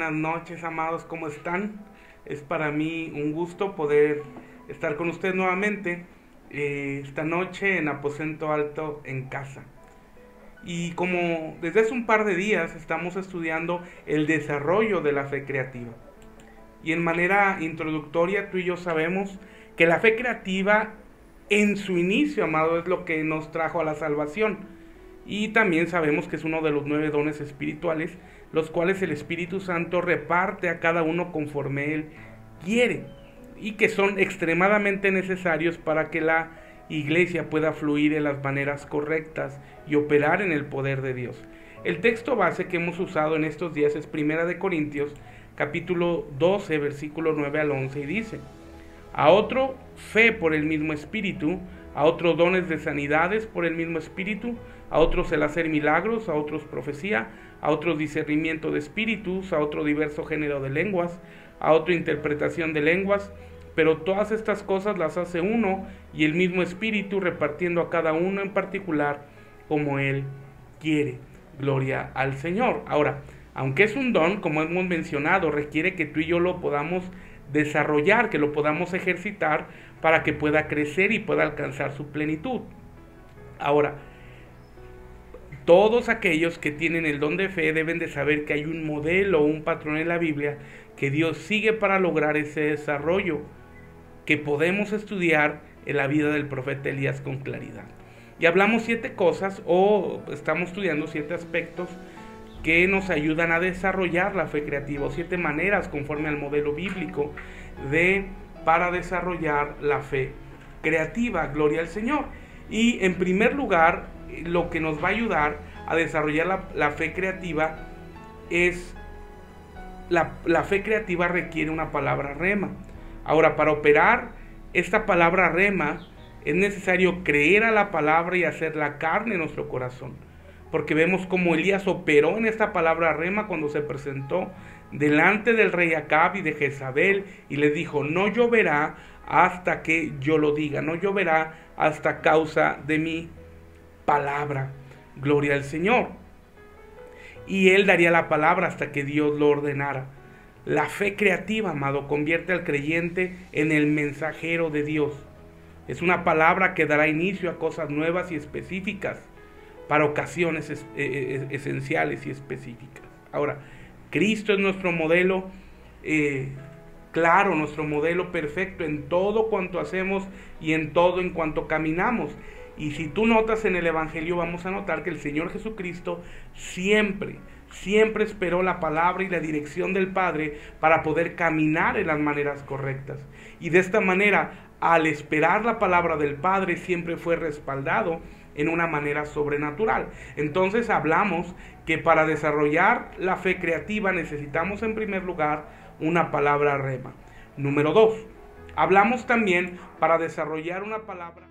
buenas noches, amados, ¿cómo están? Es para mí un gusto poder estar con ustedes nuevamente esta noche en Aposento Alto en casa. Y como desde hace un par de días estamos estudiando el desarrollo de la fe creativa. Y en manera introductoria tú y yo sabemos que la fe creativa en su inicio, amado, es lo que nos trajo a la salvación. Y también sabemos que es uno de los 9 dones espirituales, los cuales el Espíritu Santo reparte a cada uno conforme Él quiere, y que son extremadamente necesarios para que la iglesia pueda fluir en las maneras correctas y operar en el poder de Dios. El texto base que hemos usado en estos días es 1 Corintios, capítulo 12, versículo 9 al 11, y dice: a otro fe por el mismo Espíritu, a otros dones de sanidades por el mismo Espíritu, a otros el hacer milagros, a otros profecía, a otros discernimiento de espíritus, a otro diverso género de lenguas, a otro interpretación de lenguas, pero todas estas cosas las hace uno y el mismo Espíritu, repartiendo a cada uno en particular como Él quiere. Gloria al Señor. Ahora, aunque es un don, como hemos mencionado, requiere que tú y yo lo podamos desarrollar, que lo podamos ejercitar para que pueda crecer y pueda alcanzar su plenitud. Ahora, todos aquellos que tienen el don de fe deben de saber que hay un modelo o un patrón en la Biblia que Dios sigue para lograr ese desarrollo, que podemos estudiar en la vida del profeta Elías con claridad. Y hablamos 7 cosas, o estamos estudiando 7 aspectos que nos ayudan a desarrollar la fe creativa, o 7 maneras conforme al modelo bíblico para desarrollar la fe creativa. Gloria al Señor. Y en primer lugar, lo que nos va a ayudar a desarrollar la fe creativa es la fe creativa requiere una palabra rema. Ahora, para operar esta palabra rema es necesario creer a la palabra y hacerla carne en nuestro corazón, porque vemos cómo Elías operó en esta palabra rema cuando se presentó delante del rey Acab y de Jezabel y les dijo: no lloverá hasta que yo lo diga, no lloverá hasta causa de mi palabra. Gloria al Señor. Y él daría la palabra hasta que Dios lo ordenara. La fe creativa, amado, convierte al creyente en el mensajero de Dios. Es una palabra que dará inicio a cosas nuevas y específicas para ocasiones esenciales y específicas. Ahora, Cristo es nuestro modelo claro, nuestro modelo perfecto en todo cuanto hacemos y en todo en cuanto caminamos. Y si tú notas en el Evangelio, vamos a notar que el Señor Jesucristo siempre esperó la palabra y la dirección del Padre para poder caminar en las maneras correctas. Y de esta manera, al esperar la palabra del Padre, siempre fue respaldado en una manera sobrenatural. Entonces hablamos que para desarrollar la fe creativa necesitamos en primer lugar una palabra rema. Número 2, hablamos también para desarrollar una palabra.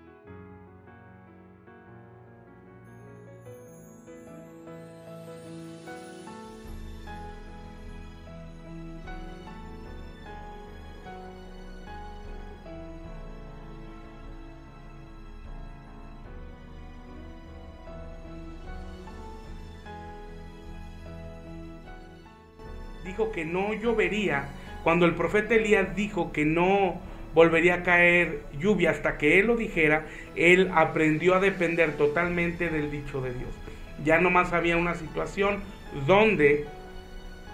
Dijo que no llovería, cuando el profeta Elías dijo que no volvería a caer lluvia hasta que él lo dijera, él aprendió a depender totalmente del dicho de Dios. Ya no más había una situación donde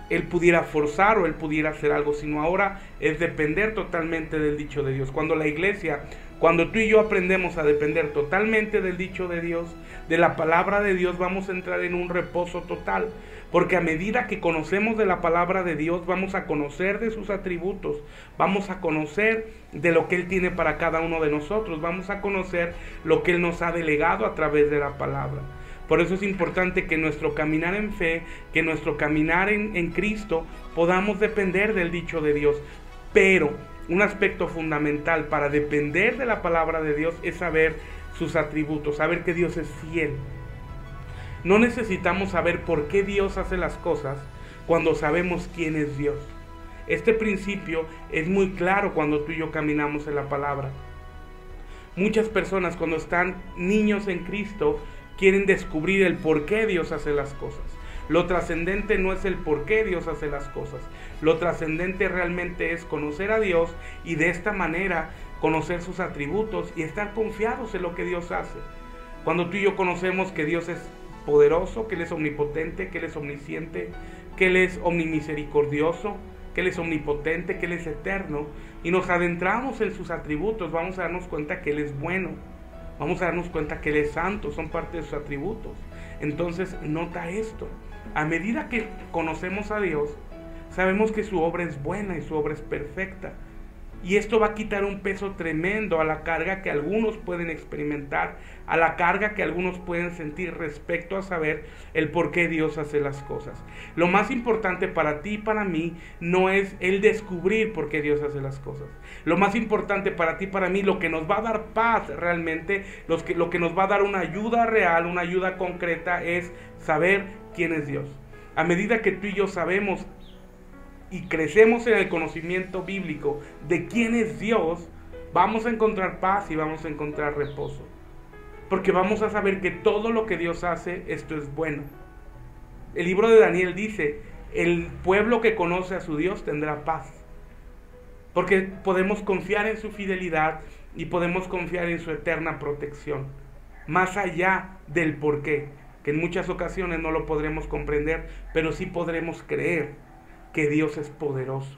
él pudiera forzar o él pudiera hacer algo, sino ahora es depender totalmente del dicho de Dios. Cuando la iglesia, cuando tú y yo aprendemos a depender totalmente del dicho de Dios, de la palabra de Dios, vamos a entrar en un reposo total, porque a medida que conocemos de la palabra de Dios, vamos a conocer de sus atributos, vamos a conocer de lo que Él tiene para cada uno de nosotros, vamos a conocer lo que Él nos ha delegado a través de la palabra. Por eso es importante que nuestro caminar en fe, que nuestro caminar en Cristo, podamos depender del dicho de Dios. Pero un aspecto fundamental para depender de la palabra de Dios es saber sus atributos, saber que Dios es fiel. No necesitamos saber por qué Dios hace las cosas cuando sabemos quién es Dios. Este principio es muy claro cuando tú y yo caminamos en la palabra. Muchas personas, cuando están niños en Cristo, quieren descubrir el por qué Dios hace las cosas. Lo trascendente no es el por qué Dios hace las cosas. Lo trascendente realmente es conocer a Dios y de esta manera conocer sus atributos y estar confiados en lo que Dios hace. Cuando tú y yo conocemos que Dios es poderoso, que Él es omnipotente, que Él es omnisciente, que Él es omnimisericordioso, que Él es omnipotente, que Él es eterno, y nos adentramos en sus atributos, vamos a darnos cuenta que Él es bueno, vamos a darnos cuenta que Él es santo, son parte de sus atributos. Entonces, nota esto, a medida que conocemos a Dios, sabemos que su obra es buena y su obra es perfecta. Y esto va a quitar un peso tremendo a la carga que algunos pueden experimentar, a la carga que algunos pueden sentir respecto a saber el por qué Dios hace las cosas. Lo más importante para ti y para mí no es el descubrir por qué Dios hace las cosas. Lo más importante para ti y para mí, lo que nos va a dar paz realmente, lo que nos va a dar una ayuda real, una ayuda concreta, es saber quién es Dios. A medida que tú y yo sabemos y crecemos en el conocimiento bíblico de quién es Dios, vamos a encontrar paz y vamos a encontrar reposo. Porque vamos a saber que todo lo que Dios hace, esto es bueno. El libro de Daniel dice, el pueblo que conoce a su Dios tendrá paz. Porque podemos confiar en su fidelidad y podemos confiar en su eterna protección. Más allá del porqué, que en muchas ocasiones no lo podremos comprender, pero sí podremos creer que Dios es poderoso.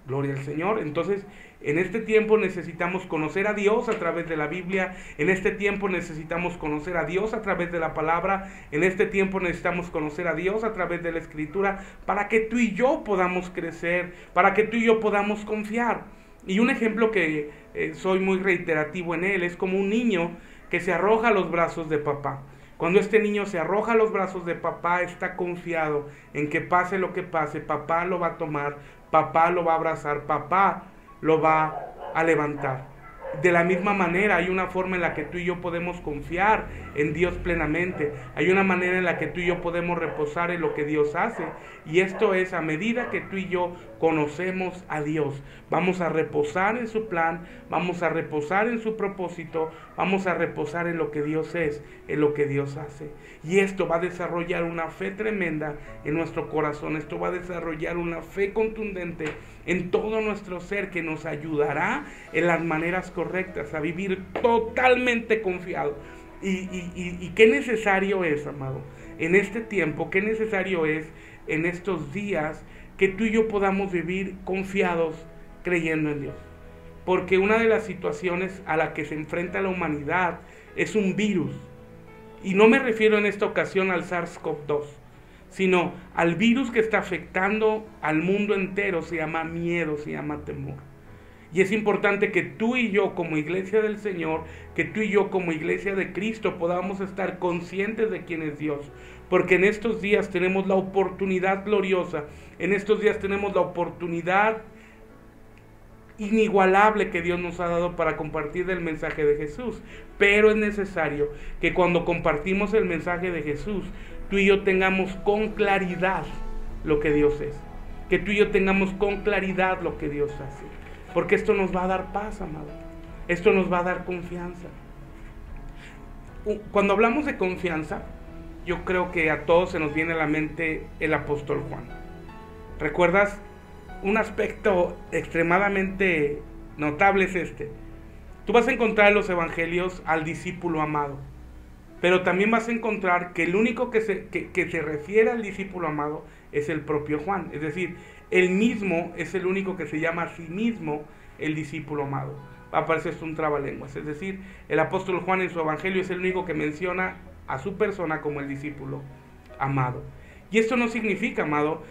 Gloria al Señor. Entonces, en este tiempo necesitamos conocer a Dios a través de la Biblia. En este tiempo necesitamos conocer a Dios a través de la palabra. En este tiempo necesitamos conocer a Dios a través de la Escritura, para que tú y yo podamos crecer, para que tú y yo podamos confiar. Y un ejemplo que soy muy reiterativo en él, es como un niño que se arroja a los brazos de papá. Cuando este niño se arroja a los brazos de papá, está confiado en que pase lo que pase, papá lo va a tomar, papá lo va a abrazar, papá lo va a levantar. De la misma manera, hay una forma en la que tú y yo podemos confiar en Dios plenamente. Hay una manera en la que tú y yo podemos reposar en lo que Dios hace. Y esto es, a medida que tú y yo conocemos a Dios, vamos a reposar en su plan, vamos a reposar en su propósito, vamos a reposar en lo que Dios es, en lo que Dios hace. Y esto va a desarrollar una fe tremenda en nuestro corazón. Esto va a desarrollar una fe contundente en todo nuestro ser, que nos ayudará en las maneras correctas a vivir totalmente confiado. Y qué necesario es, amado, en este tiempo, qué necesario es en estos días, que tú y yo podamos vivir confiados, creyendo en Dios. Porque una de las situaciones a la que se enfrenta la humanidad es un virus. Y no me refiero en esta ocasión al SARS-CoV-2, sino al virus que está afectando al mundo entero. Se llama miedo, se llama temor. Y es importante que tú y yo como iglesia del Señor, que tú y yo como iglesia de Cristo podamos estar conscientes de quién es Dios. Porque en estos días tenemos la oportunidad gloriosa, en estos días tenemos la oportunidad inigualable que Dios nos ha dado para compartir el mensaje de Jesús. Pero es necesario que cuando compartimos el mensaje de Jesús, tú y yo tengamos con claridad lo que Dios es. Que tú y yo tengamos con claridad lo que Dios hace. Porque esto nos va a dar paz, amado. Esto nos va a dar confianza. Cuando hablamos de confianza, yo creo que a todos se nos viene a la mente el apóstol Juan. ¿Recuerdas? Un aspecto extremadamente notable es este. Tú vas a encontrar en los evangelios al discípulo amado, pero también vas a encontrar que el único que se refiere al discípulo amado es el propio Juan. Es decir, él mismo es el único que se llama a sí mismo el discípulo amado. Aparece esto un trabalenguas. Es decir, el apóstol Juan en su evangelio es el único que menciona a su persona como el discípulo amado. Y esto no significa, amado,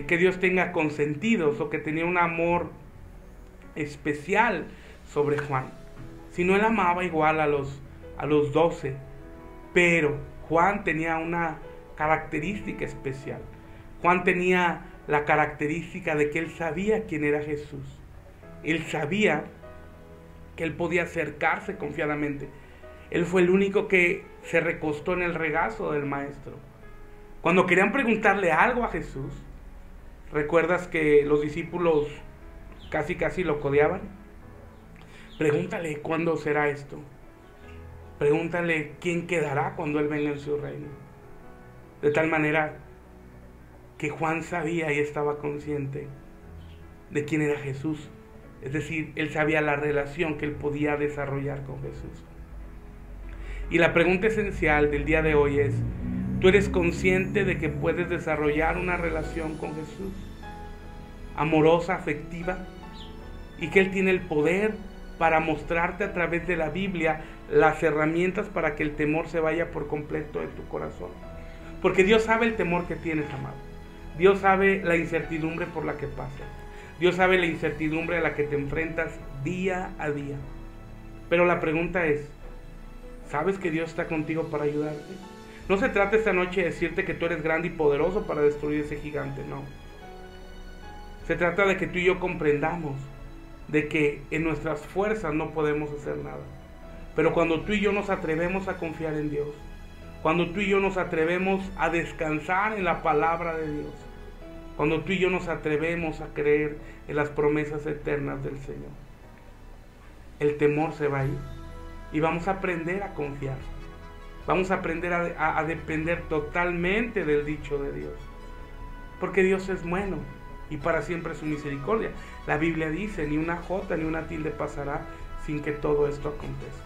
que Dios tenga consentidos o que tenía un amor especial sobre Juan, sino él amaba igual a los 12, pero Juan tenía una característica especial. Juan tenía la característica de que él sabía quién era Jesús. Él sabía que él podía acercarse confiadamente. Él fue el único que se recostó en el regazo del maestro. Cuando querían preguntarle algo a Jesús, ¿recuerdas que los discípulos casi lo codeaban? Pregúntale cuándo será esto. Pregúntale quién quedará cuando Él venga en su reino. De tal manera que Juan sabía y estaba consciente de quién era Jesús. Es decir, él sabía la relación que él podía desarrollar con Jesús. Y la pregunta esencial del día de hoy es, ¿tú eres consciente de que puedes desarrollar una relación con Jesús? Amorosa, afectiva, y que Él tiene el poder para mostrarte a través de la Biblia las herramientas para que el temor se vaya por completo de tu corazón. Porque Dios sabe el temor que tienes, amado. Dios sabe la incertidumbre por la que pasas. Dios sabe la incertidumbre a la que te enfrentas día a día. Pero la pregunta es, ¿sabes que Dios está contigo para ayudarte? No se trata esta noche de decirte que tú eres grande y poderoso para destruir ese gigante, no. Se trata de que tú y yo comprendamos de que en nuestras fuerzas no podemos hacer nada. Pero cuando tú y yo nos atrevemos a confiar en Dios, cuando tú y yo nos atrevemos a descansar en la palabra de Dios, cuando tú y yo nos atrevemos a creer en las promesas eternas del Señor, el temor se va a ir y vamos a aprender a confiar. Vamos a aprender a depender totalmente del dicho de Dios. Porque Dios es bueno y para siempre su misericordia. La Biblia dice, ni una jota ni una tilde pasará sin que todo esto acontezca.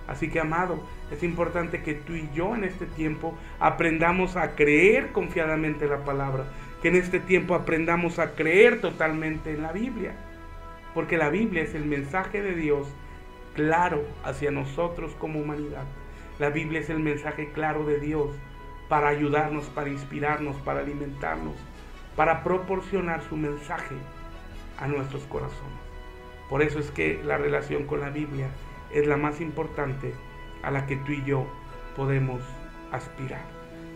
Así que, amado, es importante que tú y yo en este tiempo aprendamos a creer confiadamente en la palabra. Que en este tiempo aprendamos a creer totalmente en la Biblia. Porque la Biblia es el mensaje de Dios claro hacia nosotros como humanidad. La Biblia es el mensaje claro de Dios para ayudarnos, para inspirarnos, para alimentarnos, para proporcionar su mensaje a nuestros corazones. Por eso es que la relación con la Biblia es la más importante a la que tú y yo podemos aspirar.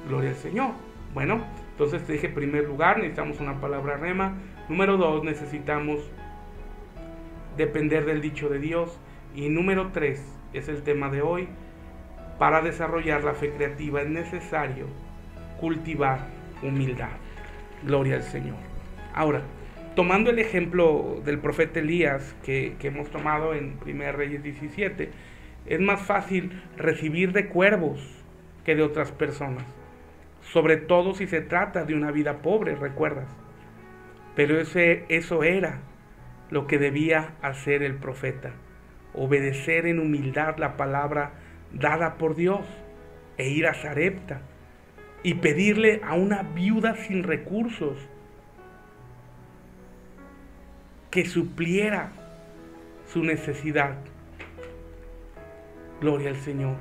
Gloria al Señor. Bueno, entonces te dije, en primer lugar, necesitamos una palabra rema. Número 2, necesitamos depender del dicho de Dios. Y número 3, es el tema de hoy. Para desarrollar la fe creativa es necesario cultivar humildad. Gloria al Señor. Ahora, tomando el ejemplo del profeta Elías que hemos tomado en 1 Reyes 17, es más fácil recibir de cuervos que de otras personas, sobre todo si se trata de una vida pobre, recuerdas. Pero eso era lo que debía hacer el profeta, obedecer en humildad la palabra dada por Dios e ir a Sarepta y pedirle a una viuda sin recursos que supliera su necesidad. Gloria al Señor.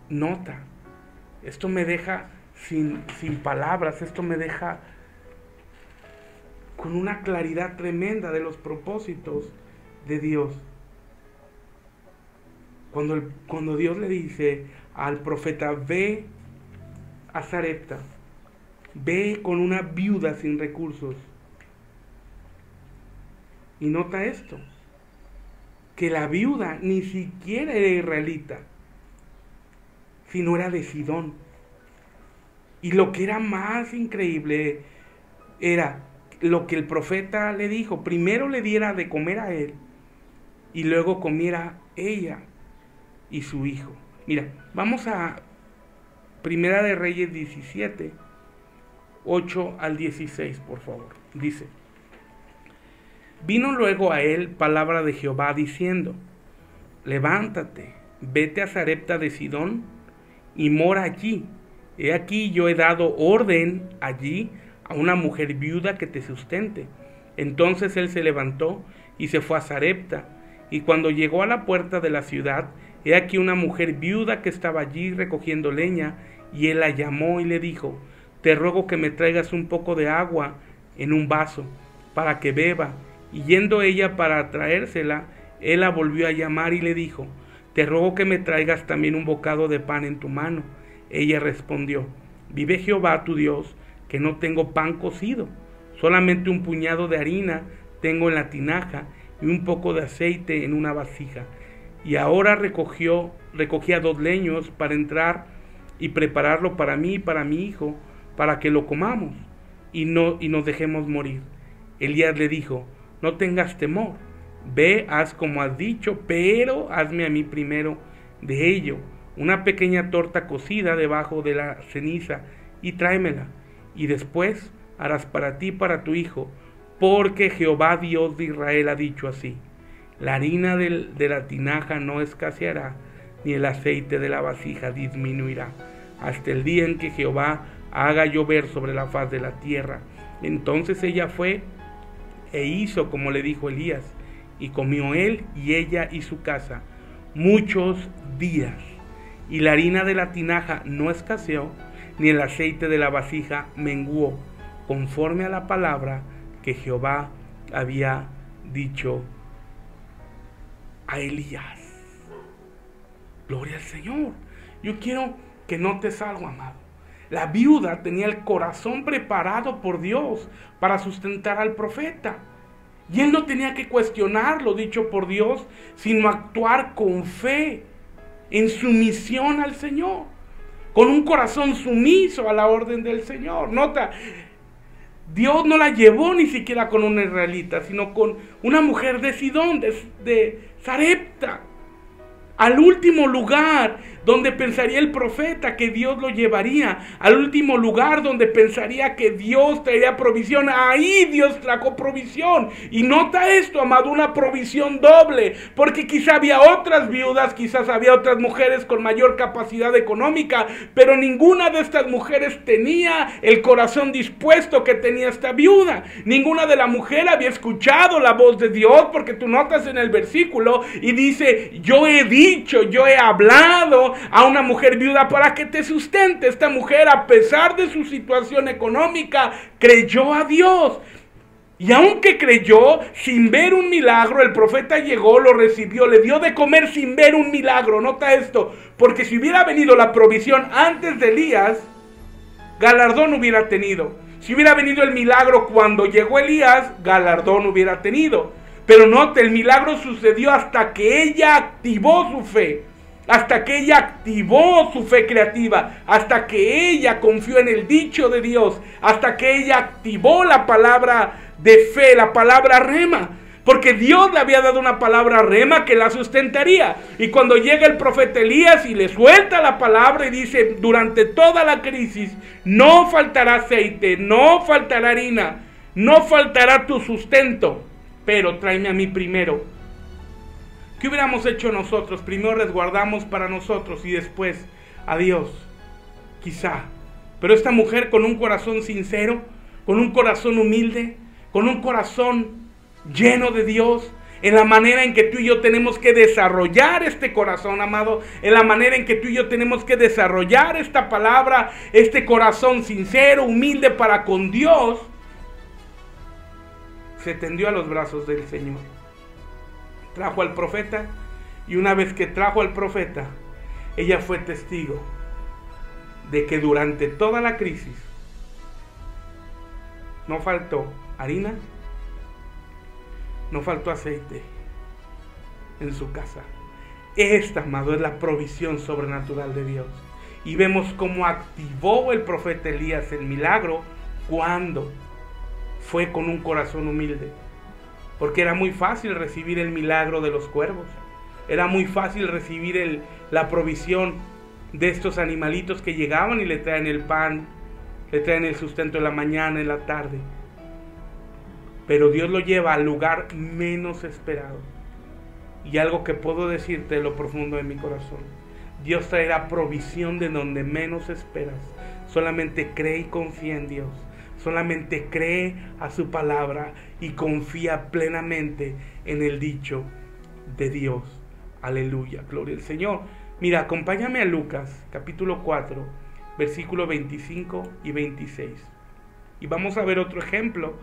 Nota, esto me deja sin palabras, esto me deja con una claridad tremenda de los propósitos de Dios. Cuando Dios le dice al profeta, ve a Sarepta, ve con una viuda sin recursos. Y nota esto, que la viuda ni siquiera era israelita, sino era de Sidón. Y lo que era más increíble era lo que el profeta le dijo, primero le diera de comer a él y luego comiera ella y su hijo. Mira, vamos a Primera de Reyes 17, 8 al 16, por favor. Dice, vino luego a él palabra de Jehová diciendo, levántate, vete a Sarepta de Sidón y mora allí. He aquí yo he dado orden allí a una mujer viuda que te sustente. Entonces él se levantó y se fue a Sarepta, y cuando llegó a la puerta de la ciudad, he aquí una mujer viuda que estaba allí recogiendo leña, y él la llamó y le dijo, te ruego que me traigas un poco de agua en un vaso, para que beba. Y yendo ella para traérsela, él la volvió a llamar y le dijo, te ruego que me traigas también un bocado de pan en tu mano. Ella respondió, vive Jehová tu Dios, que no tengo pan cocido, solamente un puñado de harina tengo en la tinaja y un poco de aceite en una vasija. Y ahora recogía 2 leños para entrar y prepararlo para mí y para mi hijo, para que lo comamos y nos dejemos morir. Elías le dijo, no tengas temor, ve, haz como has dicho, pero hazme a mí primero de ello, una pequeña torta cocida debajo de la ceniza y tráemela, y después harás para ti y para tu hijo, porque Jehová Dios de Israel ha dicho así: la harina de la tinaja no escaseará, ni el aceite de la vasija disminuirá, hasta el día en que Jehová haga llover sobre la faz de la tierra. Entonces ella fue e hizo como le dijo Elías, y comió él y ella y su casa muchos días. Y la harina de la tinaja no escaseó, ni el aceite de la vasija menguó, conforme a la palabra que Jehová había dicho a Elías. Gloria al Señor. Yo quiero que notes algo, amado. La viuda tenía el corazón preparado por Dios para sustentar al profeta. Y él no tenía que cuestionar lo dicho por Dios, sino actuar con fe, en sumisión al Señor, con un corazón sumiso a la orden del Señor. Nota, Dios no la llevó ni siquiera con una israelita, sino con una mujer de Sidón, de Sarepta, al último lugar donde pensaría el profeta que Dios lo llevaría, al último lugar donde pensaría que Dios traería provisión. Ahí Dios trajo provisión. Y nota esto, amado, una provisión doble, porque quizá había otras viudas, quizás había otras mujeres con mayor capacidad económica, pero ninguna de estas mujeres tenía el corazón dispuesto que tenía esta viuda. Ninguna de la mujer había escuchado la voz de Dios, porque tú notas en el versículo y dice: yo he dicho, yo he hablado a una mujer viuda para que te sustente. Esta mujer, a pesar de su situación económica, creyó a Dios. Y aunque creyó, sin ver un milagro, el profeta llegó, lo recibió, le dio de comer sin ver un milagro. Nota esto, porque si hubiera venido la provisión antes de Elías, galardón hubiera tenido. Si hubiera venido el milagro cuando llegó Elías, galardón hubiera tenido. Pero note, el milagro sucedió hasta que ella activó su fe, hasta que ella activó su fe creativa, hasta que ella confió en el dicho de Dios, hasta que ella activó la palabra de fe, la palabra rema, porque Dios le había dado una palabra rema que la sustentaría. Y cuando llega el profeta Elías y le suelta la palabra y dice: durante toda la crisis no faltará aceite, no faltará harina, no faltará tu sustento, pero tráeme a mí primero. ¿Qué hubiéramos hecho nosotros? Primero resguardamos para nosotros y después a Dios, quizá. Pero esta mujer, con un corazón sincero, con un corazón humilde, con un corazón lleno de Dios, en la manera en que tú y yo tenemos que desarrollar este corazón, amado, en la manera en que tú y yo tenemos que desarrollar esta palabra, este corazón sincero, humilde para con Dios, se tendió a los brazos del Señor. Trajo al profeta, y una vez que trajo al profeta, ella fue testigo de que durante toda la crisis no faltó harina, no faltó aceite en su casa. Esta, amado, es la provisión sobrenatural de Dios. Y vemos cómo activó el profeta Elías el milagro cuando fue con un corazón humilde. Porque era muy fácil recibir el milagro de los cuervos. Era muy fácil recibir la provisión de estos animalitos que llegaban y le traen el pan, le traen el sustento en la mañana, en la tarde. Pero Dios lo lleva al lugar menos esperado. Y algo que puedo decirte de lo profundo de mi corazón: Dios traerá provisión de donde menos esperas. Solamente cree y confía en Dios. Solamente cree a su palabra y confía plenamente en el dicho de Dios. Aleluya, gloria al Señor. Mira, acompáñame a Lucas, capítulo 4, versículos 25 y 26. Y vamos a ver otro ejemplo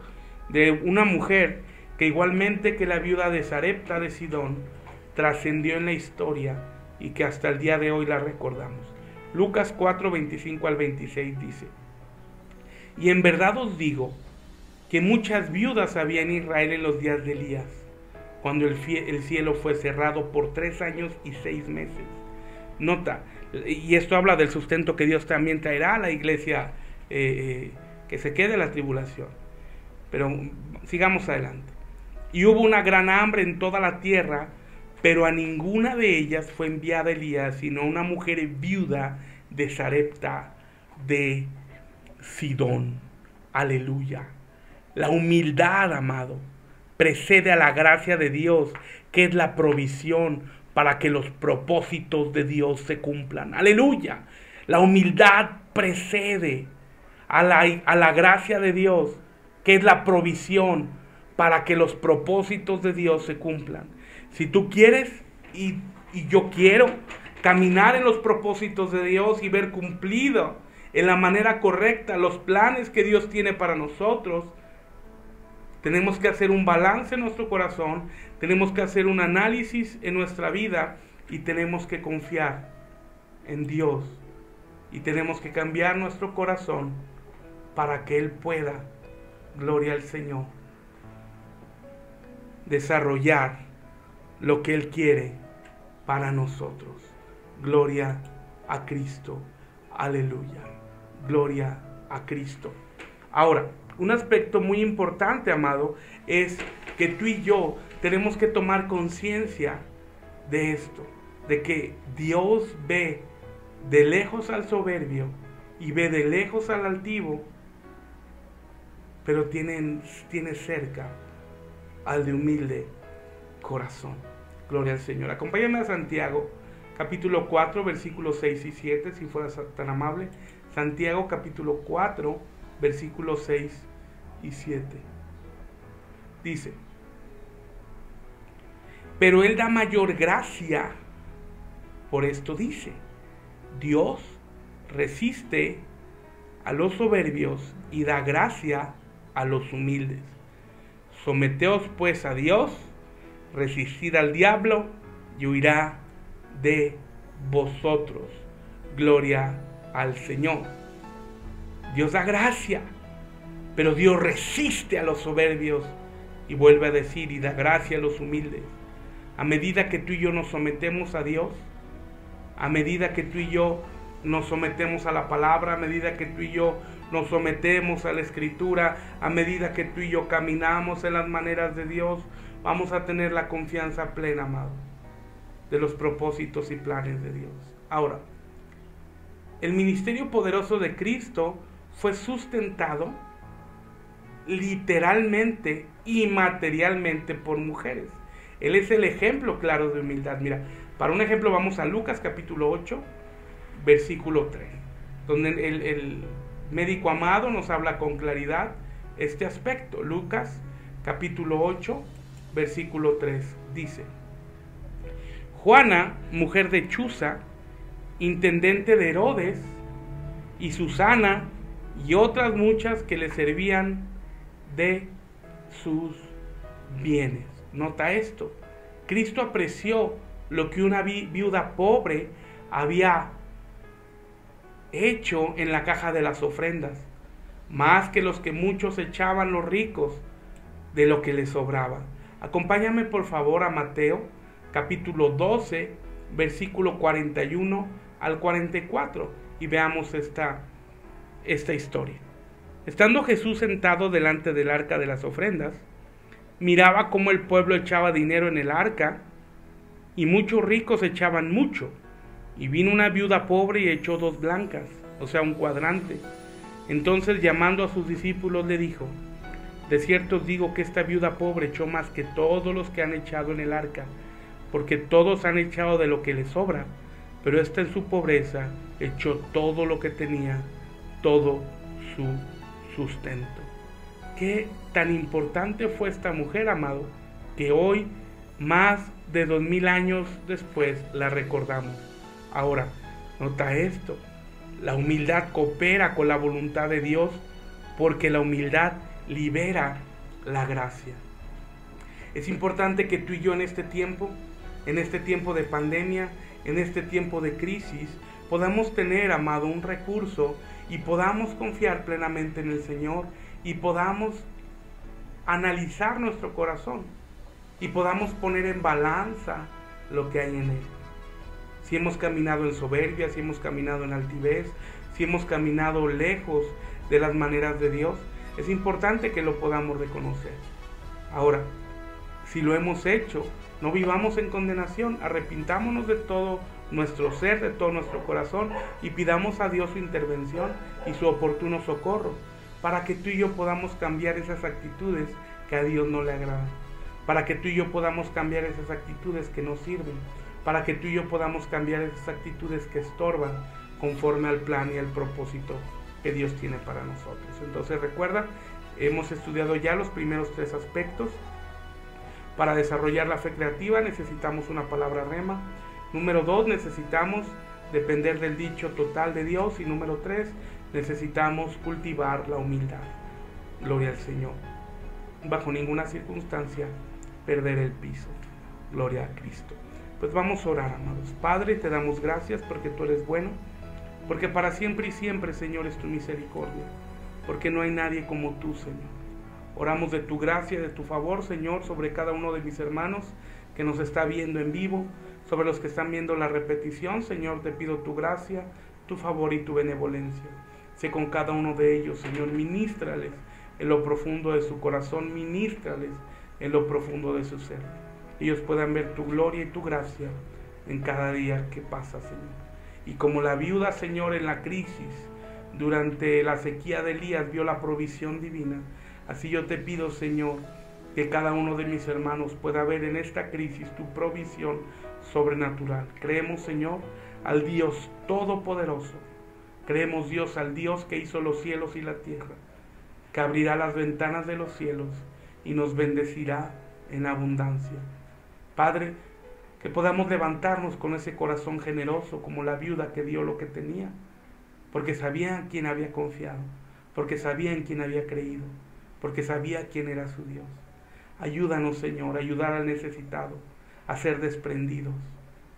de una mujer que, igualmente que la viuda de Sarepta de Sidón, trascendió en la historia y que hasta el día de hoy la recordamos. Lucas 4, 25 al 26 dice: y en verdad os digo que muchas viudas había en Israel en los días de Elías, cuando el cielo fue cerrado por 3 años y 6 meses. Nota, y esto habla del sustento que Dios también traerá a la iglesia que se quede en la tribulación. Pero sigamos adelante. Y hubo una gran hambre en toda la tierra, pero a ninguna de ellas fue enviada Elías, sino una mujer viuda de Sarepta de Sidón. Aleluya. La humildad, amado, precede a la gracia de Dios, que es la provisión para que los propósitos de Dios se cumplan. Aleluya. La humildad precede a la gracia de Dios, que es la provisión para que los propósitos de Dios se cumplan. Si tú quieres y yo quiero caminar en los propósitos de Dios y ver cumplido en la manera correcta los planes que Dios tiene para nosotros, tenemos que hacer un balance en nuestro corazón, tenemos que hacer un análisis en nuestra vida y tenemos que confiar en Dios y tenemos que cambiar nuestro corazón para que Él pueda, gloria al Señor, desarrollar lo que Él quiere para nosotros. Gloria a Cristo. Aleluya. Gloria a Cristo. Ahora, un aspecto muy importante, amado, es que tú y yo tenemos que tomar conciencia de esto, de que Dios ve de lejos al soberbio y ve de lejos al altivo, pero tiene cerca al de humilde corazón. Gloria al Señor. Acompáñame a Santiago, capítulo 4, versículos 6 y 7, si fueras tan amable. Santiago, capítulo 4, versículos 6 y 7. Dice: pero Él da mayor gracia. Por esto dice: Dios resiste a los soberbios y da gracia a los humildes. Someteos pues a Dios, resistid al diablo y huirá de vosotros. Gloria al Señor. Dios da gracia, pero Dios resiste a los soberbios y vuelve a decir, y da gracia a los humildes. A medida que tú y yo nos sometemos a Dios, a medida que tú y yo nos sometemos a la palabra, a medida que tú y yo nos sometemos a la Escritura, a medida que tú y yo caminamos en las maneras de Dios, vamos a tener la confianza plena, amado, de los propósitos y planes de Dios. Ahora, el ministerio poderoso de Cristo fue sustentado literalmente y materialmente por mujeres. Él es el ejemplo claro de humildad. Mira, para un ejemplo vamos a Lucas capítulo 8, versículo 3, donde el médico amado nos habla con claridad este aspecto. Lucas capítulo 8, versículo 3 dice: Juana, mujer de Chuza, intendente de Herodes, y Susana y otras muchas que le servían de sus bienes. Nota esto: Cristo apreció lo que una viuda pobre había hecho en la caja de las ofrendas, más que los que muchos echaban los ricos de lo que les sobraba. Acompáñame por favor a Mateo capítulo 12, versículo 41 al 44 y veamos esta historia. Estando Jesús sentado delante del arca de las ofrendas, miraba cómo el pueblo echaba dinero en el arca, y muchos ricos echaban mucho. Y vino una viuda pobre y echó 2 blancas, o sea, un cuadrante. Entonces, llamando a sus discípulos, le dijo: de cierto os digo que esta viuda pobre echó más que todos los que han echado en el arca, porque todos han echado de lo que les sobra, pero esta en su pobreza echó todo lo que tenía, todo su sustento. Qué tan importante fue esta mujer, amado, que hoy, más de 2000 años después, la recordamos. Ahora, nota esto: la humildad coopera con la voluntad de Dios, porque la humildad libera la gracia. Es importante que tú y yo en este tiempo de pandemia, en este tiempo de crisis, podamos tener, amado, un recurso y podamos confiar plenamente en el Señor y podamos analizar nuestro corazón y podamos poner en balanza lo que hay en él. Si hemos caminado en soberbia, si hemos caminado en altivez, si hemos caminado lejos de las maneras de Dios, es importante que lo podamos reconocer. Ahora, si lo hemos hecho, No vivamos en condenación, arrepintámonos de todo nuestro ser, de todo nuestro corazón, y pidamos a Dios su intervención y su oportuno socorro, para que tú y yo podamos cambiar esas actitudes que a Dios no le agradan, para que tú y yo podamos cambiar esas actitudes que no sirven, para que tú y yo podamos cambiar esas actitudes que estorban conforme al plan y al propósito que Dios tiene para nosotros. Entonces recuerda, hemos estudiado ya los primeros 3 aspectos. Para desarrollar la fe creativa necesitamos una palabra rema. Número 2, necesitamos depender del dicho total de Dios. Y número 3, necesitamos cultivar la humildad. Gloria al Señor. Bajo ninguna circunstancia perder el piso. Gloria a Cristo. Pues vamos a orar, amados. Padre, te damos gracias porque tú eres bueno, porque para siempre y siempre, Señor, es tu misericordia, porque no hay nadie como tú, Señor. Oramos de tu gracia, de tu favor, Señor, sobre cada uno de mis hermanos que nos está viendo en vivo, sobre los que están viendo la repetición. Señor, te pido tu gracia, tu favor y tu benevolencia. Sé con cada uno de ellos, Señor, ministrales en lo profundo de su corazón, ministrales en lo profundo de su ser. Ellos puedan ver tu gloria y tu gracia en cada día que pasa, Señor. Y como la viuda, Señor, en la crisis, durante la sequía de Elías, vio la provisión divina, así yo te pido, Señor, que cada uno de mis hermanos pueda ver en esta crisis tu provisión sobrenatural. Creemos, Señor, al Dios Todopoderoso. Creemos, Dios, al Dios que hizo los cielos y la tierra, que abrirá las ventanas de los cielos y nos bendecirá en abundancia. Padre, que podamos levantarnos con ese corazón generoso como la viuda que dio lo que tenía, porque sabía en quién había confiado, porque sabía en quién había creído, porque sabía quién era su Dios. Ayúdanos, Señor, a ayudar al necesitado, a ser desprendidos.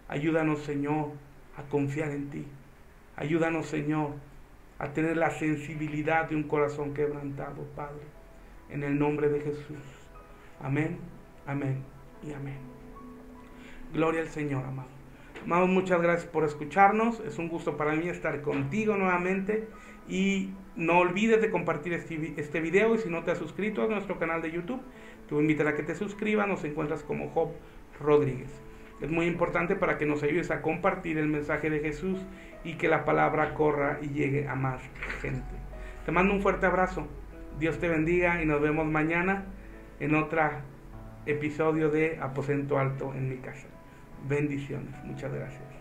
Ayúdanos, Señor, a confiar en ti. Ayúdanos, Señor, a tener la sensibilidad de un corazón quebrantado, Padre, en el nombre de Jesús. Amén, amén y amén. Gloria al Señor, amado. Amados, muchas gracias por escucharnos. Es un gusto para mí estar contigo nuevamente. Y no olvides de compartir este video. Y si no te has suscrito a nuestro canal de YouTube, te voy a invitar a que te suscribas. Nos encuentras como Job Rodríguez. Es muy importante para que nos ayudes a compartir el mensaje de Jesús y que la palabra corra y llegue a más gente. Te mando un fuerte abrazo. Dios te bendiga y nos vemos mañana en otro episodio de Aposento Alto en mi casa. Bendiciones. Muchas gracias.